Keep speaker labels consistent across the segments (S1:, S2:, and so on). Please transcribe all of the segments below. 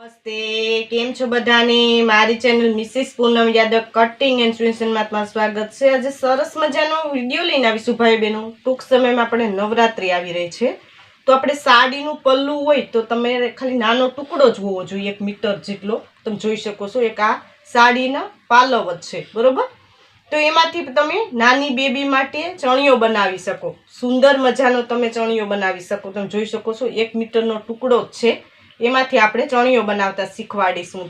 S1: નમસ્તે, કેમ છો બધાને? મારી channel Mrs Poonam Yadav cutting and સ્વિંસનમાં તમારું સ્વાગત છે। આજે સરસ મજાનો વિડીયો લઈને આવીશું ભાઈ બહેનો। ટૂંક સમયમાં આપણે નવરાત્રી આવી રહી છે, તો આપણે સાડીનું પલ્લું હોય તો તમે ખાલી નાનો ટુકડો જ હોવો જોઈએ, 1 મીટર જેટલો। તમે જોઈ શકો છો, એક આ સાડીના પાલવ જ છે, બરોબર। તો એમાંથી તમે નાની બેબી માટે ચણિયો બનાવી શકો, સુંદર મજાનો તમે ચણિયો બનાવી શકો। તમે જોઈ શકો છો, 1 મીટરનો ટુકડો જ છે, એમાંથી આપણે ચણિયો બનાવતા શીખવાડીશું।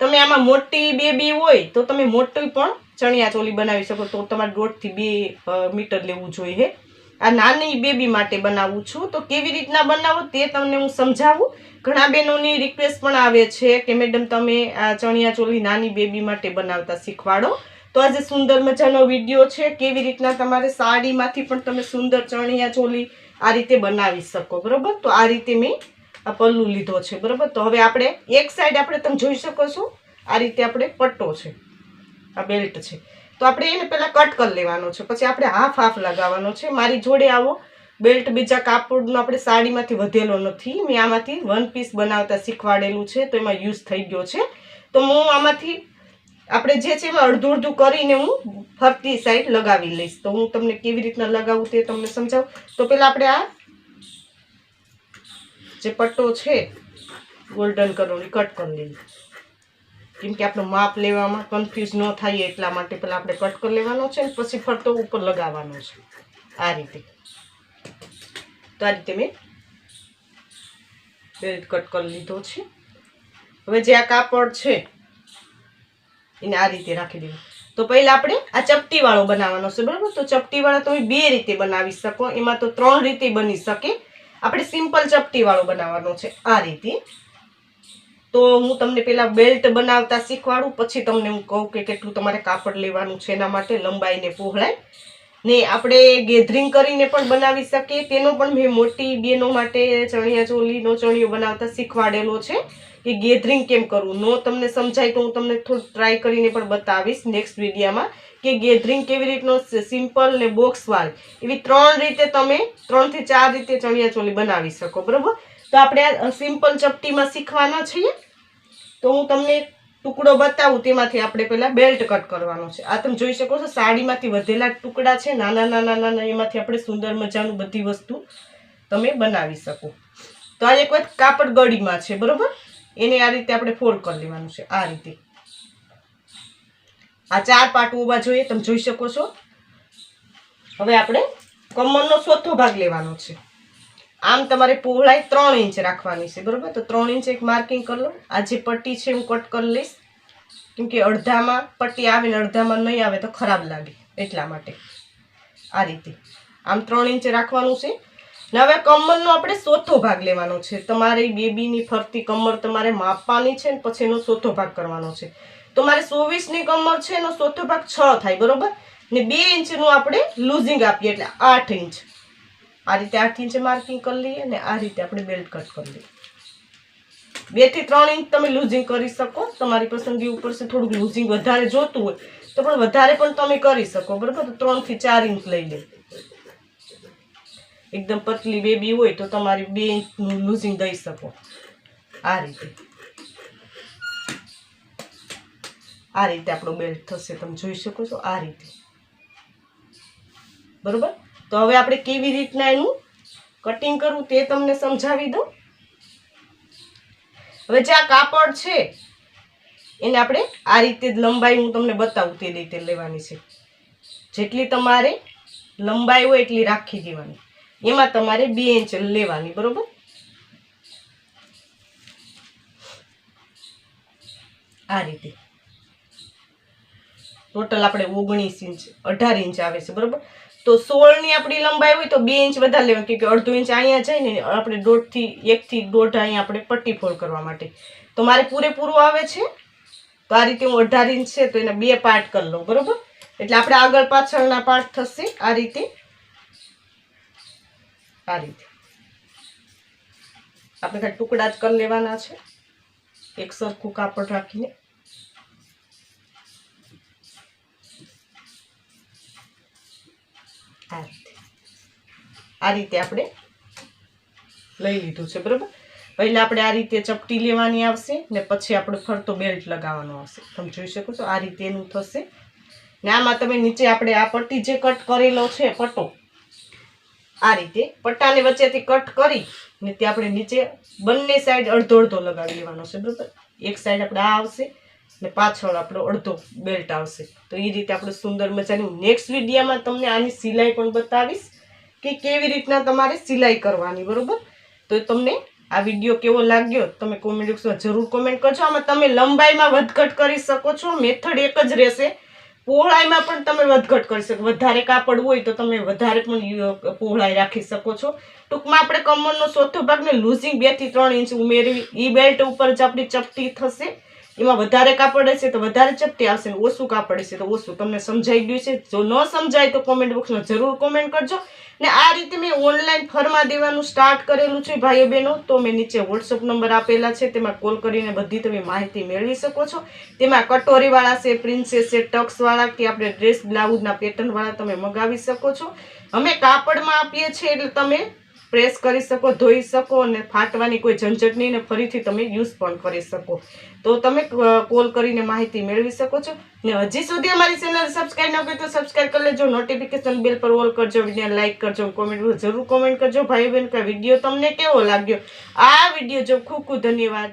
S1: તમે આમાં મોટી બેબી હોય તો તમે મોટી પણ ચણિયા ચોલી બનાવી શકો, તો તમારે 1.5 થી 2 મીટર લેવું જોઈએ। આ નાની બેબી માટે બનાવું છું, તો કેવી રીતના બનાવો તે તમને હું સમજાવું। ઘણા બહેનોની રિક્વેસ્ટ પણ આવે છે કે મેડમ તમે આ ચણિયા ચોલી નાની બેબી માટે બનાવતા શીખવાડો। તો આજે સુંદર મજાનો વિડીયો છે, કેવી રીતના તમારે સાડીમાંથી પણ તમે સુંદર ચણિયા ચોલી આ રીતે બનાવી શકો, બરોબર। તો આ રીતે મેં આ પલ્લું લીધો છે, બરોબર। તો હવે આપણે એક સાઈડ આપણે તમે જોઈ શકો છો, આ રીતે આપણે પટ્ટો છે, આ બેલ્ટ છે, તો આપણે એને પહેલા કટ કરી લેવાનો છે, પછી આપણે હાફ લગાવવાનો છે। મારી જોડે આવો બેલ્ટ બીજા કાપડનો આપણે સાડીમાંથી વધેલો નથી, મેં આમાંથી 1 પીસ બનાવતા શીખવાડેલું છે, તો એમાં યુઝ થઈ ગયો છે। તો હું આમાંથી આપણે જે છે એમાં અડધું કરીને હું ફરતી સાઈડ લગાવી લઈશ। તો હું તમને કેવી રીતના લગાવું તે તમને સમજાવું। તો પહેલા આપણે આ જે પટ્ટો છે ગોલ્ડન કલર કટ કરી લઈએ, કેમ કે આપણે માપ લેવામાં કન્ફ્યુઝ ન થાય એટલા માટે પહેલા આપણે કટ કરી લેવાનો છે, અને પછી ફરતો ઉપર લગાવવાનો છે આ રીતે। તો આ રીતે મેં બેલ્ટ કટ કરી લીધો છે। હવે જે આ કાપડ છે એને આ રીતે રાખી દેવું। તો પહેલા આપણે આ ચપટી વાળો બનાવવાનો છે, બરાબર। તો ચપટી વાળો તમે 2 રીતે બનાવી શકો, એમાં તો 3 રીતે બની શકે। આપણે સિમ્પલ ચપટી વાળો બનાવવાનો છે આ રીતે। તો હું તમને પહેલા બેલ્ટ બનાવતા શીખવાડું, પછી તમને હું કહું કે કેટલું તમારે કાપડ લેવાનું છે, એના માટે લંબાઈ ને પહોળાઈ ને આપણે ગેધરિંગ કરીને પણ બનાવી શકીએ। તેનો પણ મેં મોટી બહેનો માટે ચણિયા ચોલીનો ચણિયો બનાવતા શીખવાડેલો છે કે ગેધરિંગ કેમ કરવું। નો તમને સમજાય તો હું તમને થોડું ટ્રાય કરીને પણ બતાવીશ નેક્સ્ટ વિડીયોમાં કે ગેધરિંગ કેવી રીતનો, સિમ્પલ ને બોક્સ વાળી, એવી 3 રીતે તમે 3 થી 4 રીતે ચણિયા ચોલી બનાવી શકો, બરોબર। તો આપણે આ સિમ્પલ ચપટીમાં શીખવાના છીએ, તો હું તમને ટુકડો બતાવું, તેમાંથી આપણે પહેલા બેલ્ટ કટ કરવાનો છે। આ તમે જોઈ શકો છો, સાડીમાંથી વધેલા ટુકડા છે નાના નાના, એમાંથી આપણે સુંદર મજાનું બધી વસ્તુ તમે બનાવી શકો। તો આ એક વખત કાપડ ગળીમાં છે, બરોબર, એને આ રીતે આપણે ફોલ્ડ કરી લેવાનું છે આ રીતે। આ 4 પાર્ટ હોવા જોઈએ, તમે જોઈ શકો છો। હવે આપણે કમરનો ચોથો ભાગ લેવાનો છે। આમ તમારે પહોળાઈ 3 ઇંચ રાખવાની છે, બરોબર। તો 3 ઇંચ એક માર્કિંગ કરી લો। આ જે પટ્ટી છે હું કટ કરી લઈશ, કેમ કે અડધામાં પટ્ટી આવે ને અડધામાં નહીં આવે તો ખરાબ લાગે, એટલા માટે આ રીતે આમ 3 ઇંચ રાખવાનું છે। ને હવે કમરનો આપણે ચોથો ભાગ લેવાનો છે। તમારી બેબીની ફરતી કમર તમારે માપવાની છે, ને પછી એનો ચોથો ભાગ કરવાનો છે। તો મારે 24 ની કમર છે, એનો ચોથો ભાગ 6 થાય, બરોબર। ને 2 ઇંચનું આપણે લૂઝિંગ આપીએ, એટલે 8 ઇંચ આ રીતે 8 ઇંચ માર્કિંગ કરી લઈએ, ને આ રીતે આપણે બેલ્ટ કટ કરી લઈએ। 2 થી 3 ઇંચ તમે લૂઝિંગ કરી શકો, તમારી પસંદગી ઉપર છે। થોડુંક લૂઝિંગ વધારે જોતું હોય તો પણ વધારે પણ તમે કરી શકો, બરોબર। તો 3 થી 4 ઇંચ લઈ લે। એકદમ પતલી બેબી હોય તો તમારી 2 ઇંચનું લૂઝિંગ દઈ શકો આ રીતે। આ રીતે આપણો બેલ્ટ થશે, તમે જોઈ શકો છો આ રીતે, બરોબર। તો હવે આપણે કેવી રીતના એનું કટિંગ કરવું તે તમને સમજાવી દઉં। હવે જે આ કાપડ છે એને આપણે આ રીતે લંબાઈ હું તમને બતાવું તે રીતે લેવાની છે। જેટલી તમારે લંબાઈ હોય એટલી રાખી દેવાની, એમાં તમારે 2 ઇંચ લેવાની, બરોબર। આ રીતે ટોટલ આપણે 19 ઇંચ 18 ઇંચ આવે છે, બરોબર। તો 16 ની આપણી લંબાઈ હોય તો 2 ઇંચ વધારે લેવાનું, કે અડધો ઇંચ અહીંયા જાય ને આપણે 1.5 થી 1.5 અહીંયા આપણે પટ્ટી ફોલ્ડ કરવા માટે। તો મારે પૂરેપૂરું આવે છે, તો આ રીતે હું 18 ઇંચ છે તો એના 2 પાર્ટ કરી લઉં, બરોબર। એટલે આપણે આગળ પાછળના પાર્ટ થશે આ રીતે। આ રીતે આપણે ખાલી ટુકડા જ કરી લેવાના છે, એક સરખું કાપડ રાખીને। આ રીતે આ રીતે આપણે લઈ લીધું છે, બરાબર. પહેલાં આપણે આ રીતે ચપટી લેવાની આવશે ને પછી આપણે ફરતો બેલ્ટ લગાવવાનો આવશે. તમે જોઈ શકો છો આ રીતે એનું થશે. ને આમાં તમે નીચે આપણે આ પટ્ટી જે કટ કરેલો છે પટ્ટો, આ રીતે પટ્ટાની વચ્ચેથી કટ કરી ને ત્યાં આપણે નીચે બંને સાઈડ અડધો અડધો લગાવી લેવાનો છે, બરાબર. એક સાઈડ આપણે આ આવશે ને પાછળ આપણો અડધો બેલ્ટ આવશે. તો એ રીતે આપણે સુંદર મજાની નેક્સ્ટ વિડીયોમાં તમને આની સિલાઈ પણ બતાવીશ કે કેવી રીતના તમારે સિલાઈ કરવાની, બરાબર. તો તમને આ વિડીયો કેવો લાગ્યો તમે કોમેન્ટ બોક્સમાં જરૂર કોમેન્ટ કરજો. આમાં તમે લંબાઈમાં વધઘટ કરી શકો છો, મેથડ એક જ રહેશે. પહોળાઈમાં પણ તમે વધઘટ કરી શકો. વધારે કાપડ હોય તો તમે વધારે પણ પહોળાઈ રાખી શકો છો. ટૂંકમાં આપણે કમરનો ચોથો ભાગને લૂઝિંગ 2 થી 3 ઇંચ ઉમેરવી. એ બેલ્ટ ઉપર જ આપણી ચપટી થશે. એમાં વધારે કાપડ હશે તો વધારે ચપટી આવશે, ને ઓછું કાપડ હશે તો ઓછું. તમને સમજાઈ ગયું છે? જો ન સમજાય તો કોમેન્ટ બોક્સમાં જરૂર કોમેન્ટ કરજો. ને આ રીતે મેં ઓનલાઈન ફરમા દેવાનું સ્ટાર્ટ કરેલું છે ભાઈઓ બહેનો. તો મેં નીચે વોટ્સઅપ નંબર આપેલા છે, તેમાં કોલ કરીને બધી તમે માહિતી મેળવી શકો છો. તેમાં કટોરીવાળા છે, પ્રિન્સેસ છે, ટક્સવાળા કે આપણે ડ્રેસ બ્લાઉઝના પેટર્નવાળા તમે મગાવી શકો છો. અમે કાપડમાં આપીએ છીએ એટલે તમે પ્રેસ કરી શકો, ધોઈ શકો અને ફાટવાની કોઈ ઝંઝટ નહીં, ને ફરીથી તમે યુઝ પણ કરી શકો. તો તમે કોલ કરીને માહિતી મેળવી શકો છો. ને હજી સુધી અમારી ચેનલ સબસ્ક્રાઈબ ન કરી તો સબસ્ક્રાઈબ કરી લેજો, નોટિફિકેશન બેલ પર ઓલ કરજો, વિડીયો લાઈક કરજો, કોમેન્ટ જરૂર કોમેન્ટ કરજો ભાઈ બહેન કે વિડીયો તમને કેવો લાગ્યો. આ વિડીયો જો ખૂબ ખૂબ ધન્યવાદ.